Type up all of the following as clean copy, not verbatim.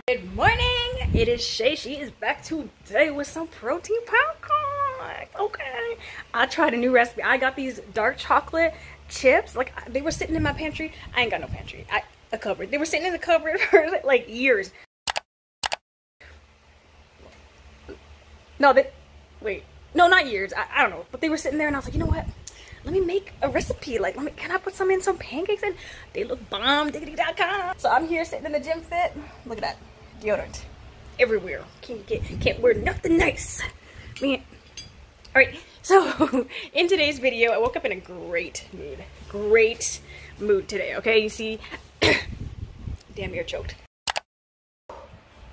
Good morning, it is Shay. She is back today with some protein popcorn. Okay, I tried a new recipe. I got these dark chocolate chips. Like, they were sitting in my pantry. I ain't got no pantry. A cupboard. They were sitting in the cupboard for like years. No, wait, no, not years. I don't know, but they were sitting there, and I was like, you know what? Let me make a recipe. Like, can I put some in some pancakes? And they look bomb, diggity.com. So I'm here sitting in the gym fit. Look at that. Deodorant everywhere. Can't wear nothing nice. Man. Alright, so in today's video, I woke up in a great mood. Great mood today, okay? You see, damn, you're choked.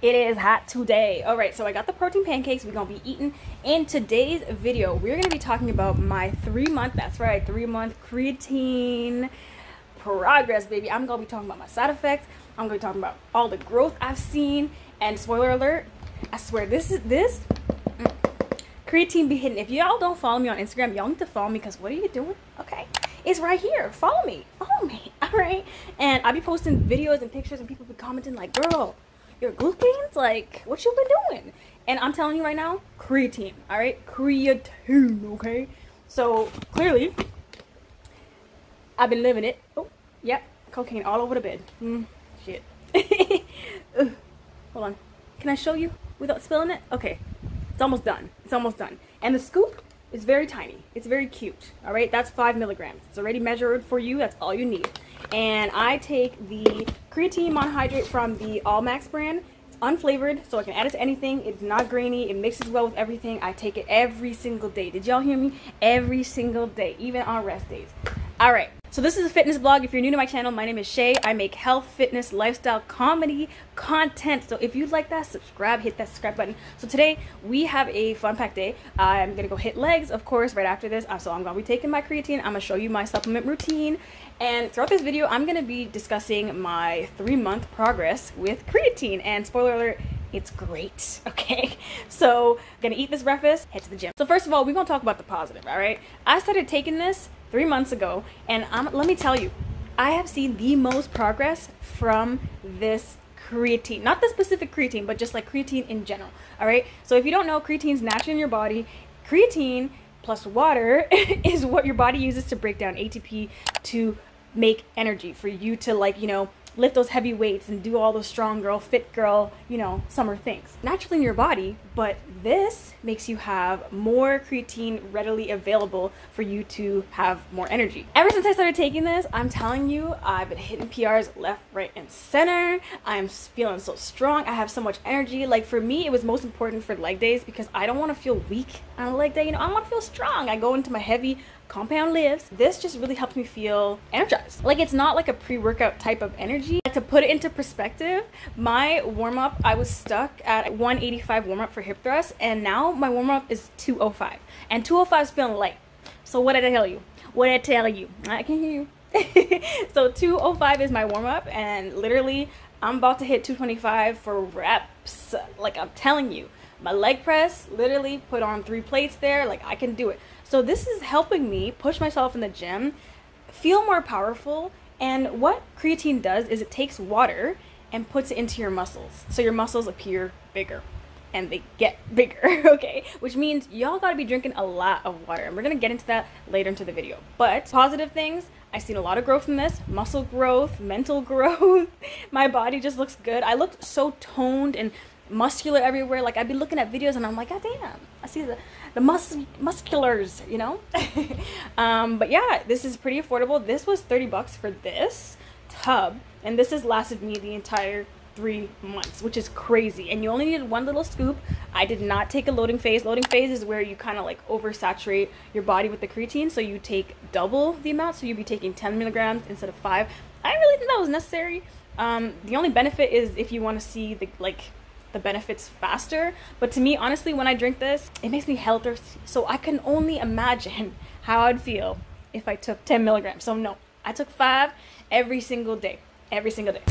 It is hot today. Alright, so I got the protein pancakes we're gonna be eating. In today's video, we're gonna be talking about my 3-month, that's right, 3-month creatine progress, baby. I'm gonna be talking about my side effects. I'm gonna be talking about all the growth I've seen. And spoiler alert, I swear this creatine be hidden. If y'all don't follow me on Instagram, y'all need to follow me, because what are you doing? Okay, it's right here. Follow me. Alright, and I'll be posting videos and pictures, and people be commenting like, girl, your glutens, like, what you been doing? And I'm telling you right now, creatine. Alright, creatine. Okay, so clearly I've been living it. Oh, yep, cocaine all over the bed. Shit. Hold on. Can I show you without spilling it? Okay. It's almost done. It's almost done. And the scoop is very tiny. It's very cute. All right. That's 5 milligrams. It's already measured for you. That's all you need. And I take the creatine monohydrate from the All Max brand. It's unflavored, so I can add it to anything. It's not grainy. It mixes well with everything. I take it every single day. Did y'all hear me? Every single day, even on rest days. All right. So this is a fitness blog. If you're new to my channel, my name is Shay. I make health, fitness, lifestyle, comedy content. So if you like that, subscribe, hit that subscribe button. So today we have a fun packed day. I'm gonna go hit legs, of course, right after this. So I'm gonna be taking my creatine. I'm gonna show you my supplement routine. And throughout this video, I'm gonna be discussing my 3-month progress with creatine. And spoiler alert, it's great. Okay, so gonna eat this breakfast, head to the gym. So first of all, we're gonna talk about the positive. All right, I started taking this 3 months ago, and let me tell you, I have seen the most progress from this creatine. Not the specific creatine, but just like creatine in general. All right, so if you don't know, creatine is natural in your body. Creatine plus water is what your body uses to break down ATP to make energy for you to, like, you know, lift those heavy weights and do all those strong girl, fit girl, you know, summer things naturally in your body. But this makes you have more creatine readily available for you to have more energy. Ever since I started taking this, I'm telling you, I've been hitting PRs left, right, and center. I'm feeling so strong. I have so much energy. Like, for me, it was most important for leg days, because I don't want to feel weak on a leg day. You know, I want to feel strong. I go into my heavy compound lifts. This just really helps me feel energized. Like, it's not like a pre-workout type of energy. Like, to put it into perspective, my warm-up, I was stuck at 185 warm-up for hip thrust, and now my warm-up is 205, and 205 is feeling light. So what did I tell you? what I tell you. I can hear you. So 205 is my warm-up, and literally I'm about to hit 225 for reps. Like, I'm telling you, my leg press, literally put on 3 plates there. Like, I can do it. So this is helping me push myself in the gym, feel more powerful. And what creatine does is it takes water and puts it into your muscles, so your muscles appear bigger. And they get bigger, okay? Which means y'all gotta be drinking a lot of water. And we're gonna get into that later into the video. But positive things, I've seen a lot of growth in this. Muscle growth, mental growth. My body just looks good. I looked so toned and muscular everywhere. Like, I'd be looking at videos and I'm like, God damn, I see the musculars, you know? But yeah, this is pretty affordable. This was 30 bucks for this tub. And this has lasted me the entire 3 months, which is crazy. And you only needed 1 little scoop. I did not take a loading phase. Loading phase is where you kind of like oversaturate your body with the creatine, so you take double the amount, so you'd be taking 10 milligrams instead of 5. I didn't really think that was necessary. The only benefit is if you want to see the benefits faster, but to me, honestly, when I drink this, it makes me hell thirsty. So I can only imagine how I'd feel if I took 10 milligrams. So no, I took 5 every single day. Every single day.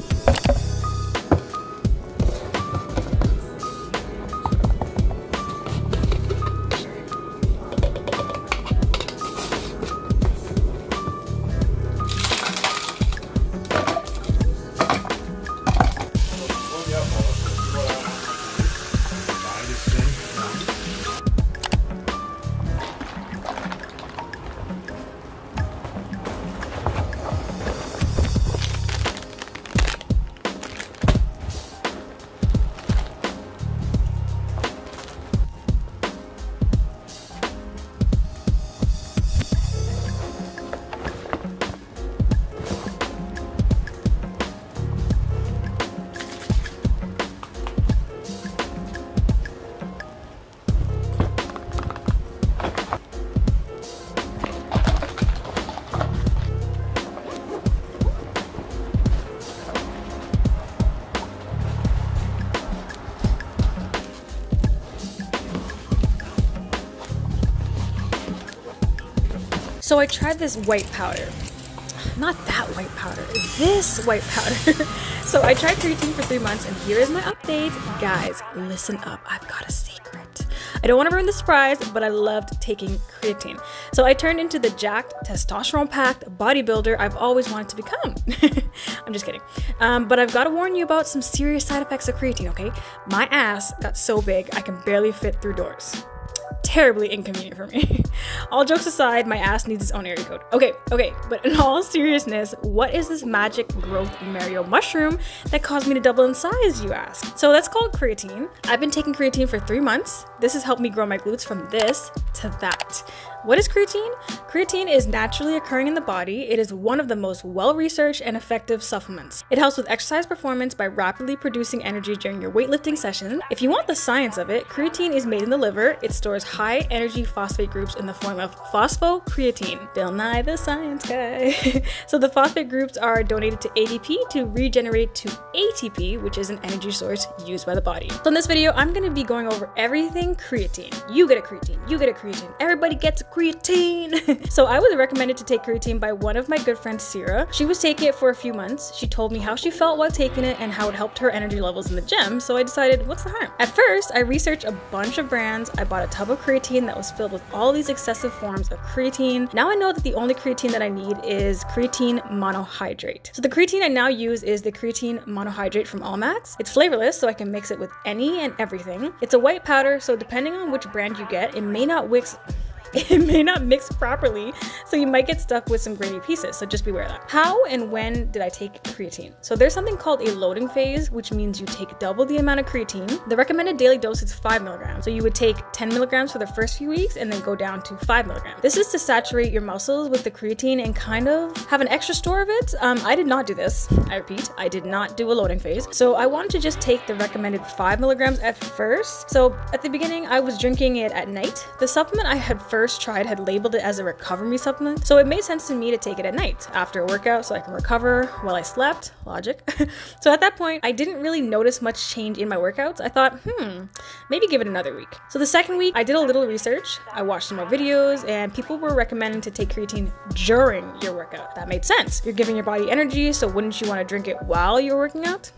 So I tried this white powder. Not that white powder, this white powder. So I tried creatine for 3 months, and here is my update. Guys, listen up, I've got a secret. I don't want to ruin the surprise, but I loved taking creatine. So I turned into the jacked, testosterone-packed bodybuilder I've always wanted to become. I'm just kidding. But I've got to warn you about some serious side effects of creatine, okay? My ass got so big, I can barely fit through doors. Terribly inconvenient for me. All jokes aside, my ass needs its own area code. Okay, but in all seriousness, what is this magic growth Mario mushroom that caused me to double in size, you ask? So that's called creatine. I've been taking creatine for 3 months. This has helped me grow my glutes from this to that. What is creatine? Creatine is naturally occurring in the body. It is one of the most well-researched and effective supplements. It helps with exercise performance by rapidly producing energy during your weightlifting session. If you want the science of it, creatine is made in the liver. It stores high energy phosphate groups in the form of phosphocreatine. Bill Nye the science guy. So the phosphate groups are donated to ADP to regenerate to ATP, which is an energy source used by the body. So in this video, I'm going to be going over everything creatine. You get a creatine, you get a creatine, everybody gets a creatine. So I was recommended to take creatine by one of my good friends, Sierra. She was taking it for a few months. She told me how she felt while taking it and how it helped her energy levels in the gym. So I decided, what's the harm? At first, I researched a bunch of brands. I bought a tub of creatine that was filled with all these excessive forms of creatine. Now I know that the only creatine that I need is creatine monohydrate. So the creatine I now use is the creatine monohydrate from Allmax. It's flavorless, so I can mix it with any and everything. It's a white powder, so depending on which brand you get, it may not mix properly, so you might get stuck with some grainy pieces, so just beware of that. How and when did I take creatine? So there's something called a loading phase, which means you take double the amount of creatine. The recommended daily dose is 5 milligrams. So you would take 10 milligrams for the first few weeks and then go down to 5 milligrams. This is to saturate your muscles with the creatine and kind of have an extra store of it. I did not do this. I repeat, I did not do a loading phase. So I wanted to just take the recommended 5 milligrams at first. So at the beginning, I was drinking it at night. The supplement I had first first tried had labeled it as a recovery supplement, so it made sense to me to take it at night after a workout so I can recover while I slept. Logic. So at that point, I didn't really notice much change in my workouts. I thought, maybe give it another week. So the second week, I did a little research. I watched some more videos, and people were recommending to take creatine during your workout. That made sense. You're giving your body energy, so wouldn't you want to drink it while you're working out?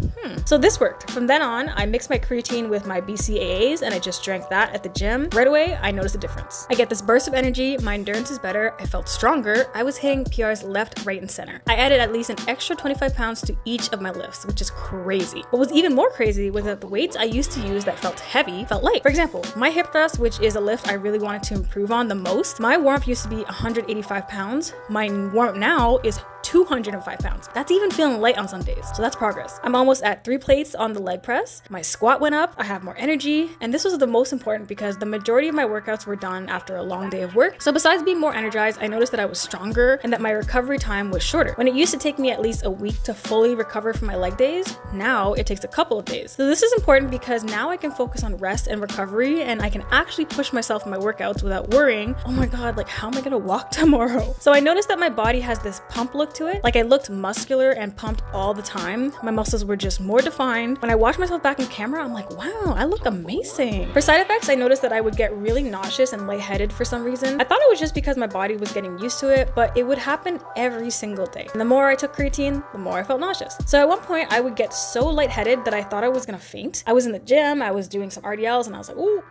So this worked. From then on, I mixed my creatine with my BCAAs, and I just drank that at the gym. Right away, I noticed a difference. I get this burst of energy, my endurance is better, I felt stronger, I was hitting PRs left, right, and center. I added at least an extra 25 pounds to each of my lifts, which is crazy. What was even more crazy was that the weights I used to use that felt heavy felt light. For example, my hip thrust, which is a lift I really wanted to improve on the most, my warm-up used to be 185 pounds. My warm-up now is 205 pounds. That's even feeling light on some days, so that's progress. I'm almost at 3 plates on the leg press. My squat went up, I have more energy, and this was the most important because the majority of my workouts were done after a long day of work. So besides being more energized, I noticed that I was stronger and that my recovery time was shorter. When it used to take me at least a week to fully recover from my leg days, now it takes a couple of days. So this is important because now I can focus on rest and recovery, and I can actually push myself in my workouts without worrying, oh my god, like how am I gonna walk tomorrow? So I noticed that my body has this pump look to it. Like I looked muscular and pumped all the time. My muscles were just more defined. When I watched myself back in camera, I'm like, wow, I look amazing. For side effects, I noticed that I would get really nauseous and lightheaded for some reason. I thought it was just because my body was getting used to it, but it would happen every single day. And the more I took creatine, the more I felt nauseous. So at one point, I would get so lightheaded that I thought I was gonna faint. I was in the gym, I was doing some RDLs, and I was like, ooh,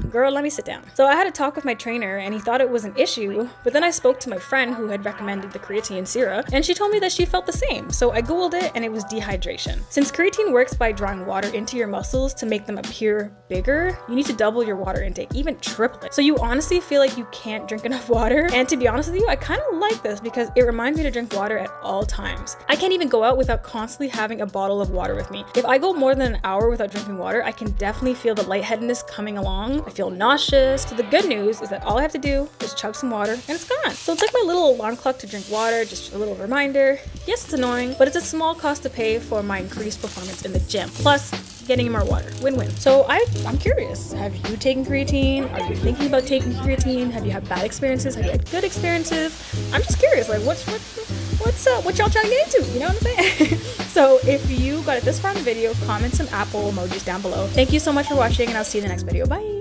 girl, let me sit down. So I had a talk with my trainer, and he thought it was an issue, but then I spoke to my friend who had recommended the creatine Sira, and she told me that she felt the same. So I googled it, and it was dehydration. Since creatine works by drawing water into your muscles to make them appear bigger, you need to double your water intake, even triple it. So you honestly feel like you can't drink enough water. And to be honest with you, I kind of like this because it reminds me to drink water at all times. I can't even go out without constantly having a bottle of water with me. If I go more than an hour without drinking water, I can definitely feel the lightheadedness coming along. I feel nauseous. So the good news is that all I have to do is chug some water and it's gone. So it's like my little alarm clock to drink water, just a little reminder. Yes, it's annoying, but it's a small cost to pay for my increased performance in the gym. Plus, getting more water. Win-win. So I'm curious. Have you taken creatine? Are you thinking about taking creatine? Have you had bad experiences? Have you had good experiences? I'm just curious. Like, what's up? What y'all trying to get into? You know what I'm saying? So if you got it this far in the video, comment some Apple emojis down below. Thank you so much for watching, and I'll see you in the next video. Bye.